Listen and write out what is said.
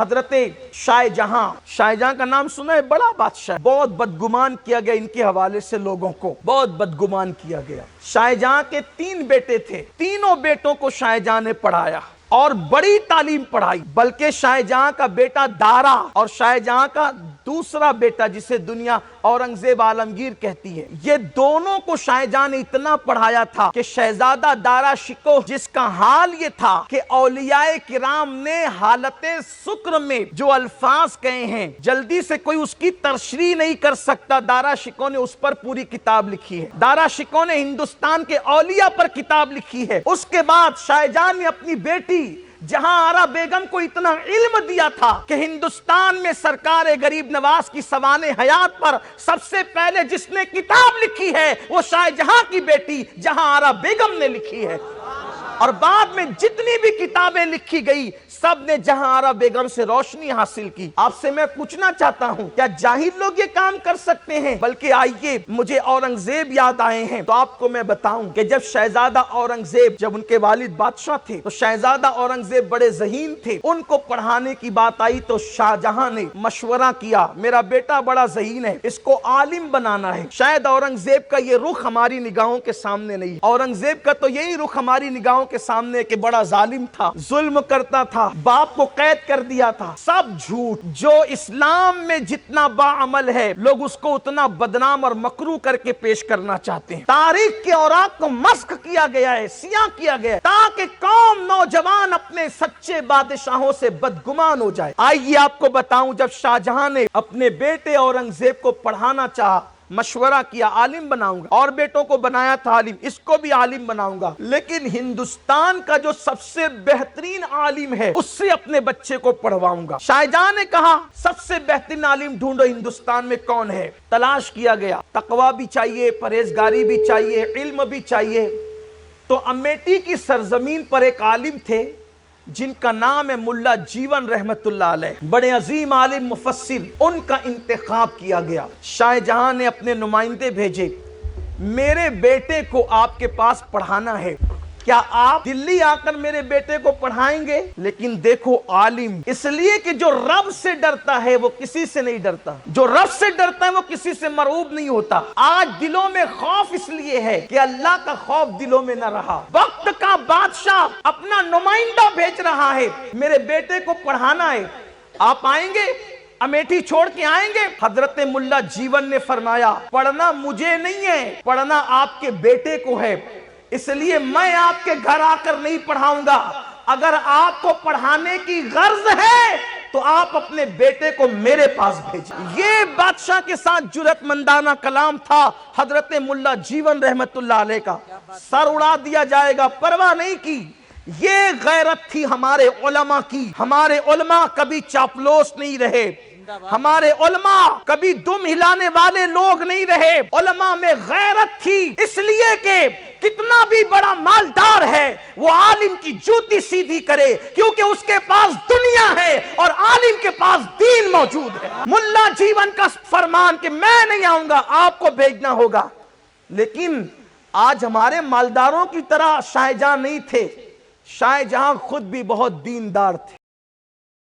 हजरते शाहजहां का नाम सुना है, बड़ा बादशाह, बहुत बदगुमान किया गया इनके हवाले से, लोगों को बहुत बदगुमान किया गया। शाहजहां के 3 बेटे थे, तीनों बेटों को शाहजहां ने पढ़ाया और बड़ी तालीम पढ़ाई। बल्कि शाहजहां का बेटा दारा और शाहजहां का दूसरा बेटा जिसे दुनिया औरंगजेब आलमगीर कहती है, ये दोनों को शाहजहां ने इतना पढ़ाया था कि शहजादा दारा शिकोह, जिसका हाल ये था कि औलियाए किराम ने हालते शुक्र में जो अल्फाज कहे हैं, जल्दी से कोई उसकी तरशरी नहीं कर सकता। दारा शिकोह ने उस पर पूरी किताब लिखी है। दारा शिकोह ने हिंदुस्तान के औलिया पर किताब लिखी है। उसके बाद शाहजहां ने अपनी बेटी जहां आरा बेगम को इतना इल्म दिया था कि हिंदुस्तान में सरकार गरीब नवाज की सवाने हयात पर सबसे पहले जिसने किताब लिखी है वो शाहजहां की बेटी जहां आरा बेगम ने लिखी है। और बाद में जितनी भी किताबें लिखी गई सब ने जहां आरा बेगम से रोशनी हासिल की। आपसे मैं पूछना चाहता हूं, क्या जाहिल लोग ये काम कर सकते हैं? बल्कि आइए, मुझे औरंगजेब याद आए हैं तो आपको मैं बताऊं कि जब शहजादा औरंगजेब, जब उनके वालिद बादशाह थे तो शहजादा औरंगजेब बड़े ज़हीन थे। उनको पढ़ाने की बात आई तो शाहजहां ने मशवरा किया, मेरा बेटा बड़ा ज़हीन है, इसको आलिम बनाना है। शायद औरंगजेब का ये रुख हमारी निगाहों के सामने नहीं। औरंगजेब का तो यही रुख हमारी निगाहों के सामने कि बड़ा जालिम था, जुल्म करता था, बाप को कैद कर दिया था। सब झूठ। जो इस्लाम में जितना बाअमल है लोग उसको उतना बदनाम और मकरू करके पेश करना चाहते हैं। तारीख के औराक को मस्क किया गया है, सियाह किया गया है, ताकि कौम नौजवान अपने सच्चे बादशाहों से बदगुमान हो जाए। आइए आपको बताऊं, जब शाहजहां ने अपने बेटे औरंगजेब को पढ़ाना चाहा, मशवरा किया, आलिम बनाऊंगा, और बेटों को बनाया था आलिम, इसको भी आलिम बनाऊंगा, लेकिन हिंदुस्तान का जो सबसे बेहतरीन आलिम है उससे अपने बच्चे को पढ़वाऊंगा। शाहजहां ने कहा सबसे बेहतरीन आलिम ढूंढो, हिंदुस्तान में कौन है? तलाश किया गया। तकवा भी चाहिए, परहेजगारी भी चाहिए, इल्म भी चाहिए। तो अमेठी की सरजमीन पर एक आलिम थे जिनका नाम है मुल्ला जीवन रहमतुल्लाह अलैह, बड़े अजीम आलिम मुफस्सिर, उनका इंतखाब किया गया। शाहजहां ने अपने नुमाइंदे भेजे, मेरे बेटे को आपके पास पढ़ाना है, क्या आप दिल्ली आकर मेरे बेटे को पढ़ाएंगे? लेकिन देखो आलिम, इसलिए कि जो रब से डरता है वो किसी से नहीं डरता, जो रब से डरता है वो किसी से मरऊब नहीं होता। आज दिलों में खौफ इसलिए है कि अल्लाह का खौफ दिलों में न रहा। वक्त का बादशाह अपना नुमाइंदा भेज रहा है, मेरे बेटे को पढ़ाना है, आप आएंगे? अमेठी छोड़ के आएंगे? हजरत मुल्ला जीवन ने फरमाया, पढ़ना मुझे नहीं है, पढ़ना आपके बेटे को है, इसलिए मैं आपके घर आकर नहीं पढ़ाऊंगा। अगर आपको पढ़ाने की गर्ज है तो आप अपने बेटे को मेरे पास भेजिए। ये बादशाह के साथ जुरतमंदाना कलाम था हजरत मुल्ला जीवन रहमतुल्लाह अलैह का। सर उड़ा दिया जाएगा, परवाह नहीं की। ये गैरत थी हमारे उलमा की। हमारे उलमा कभी चापलूस नहीं रहे, हमारे उलमा कभी दुम हिलाने वाले लोग नहीं रहे। उलमा में गैरत थी, इसलिए कि कितना भी बड़ा मालदार है वो आलिम की जूती सीधी करे, क्योंकि उसके पास दुनिया है और आलिम के पास दीन मौजूद है। मुल्ला जीवन का फरमान कि मैं नहीं आऊंगा, आपको भेजना होगा। लेकिन आज हमारे मालदारों की तरह शाहजहां नहीं थे, शाहजहां खुद भी बहुत दीनदार थे।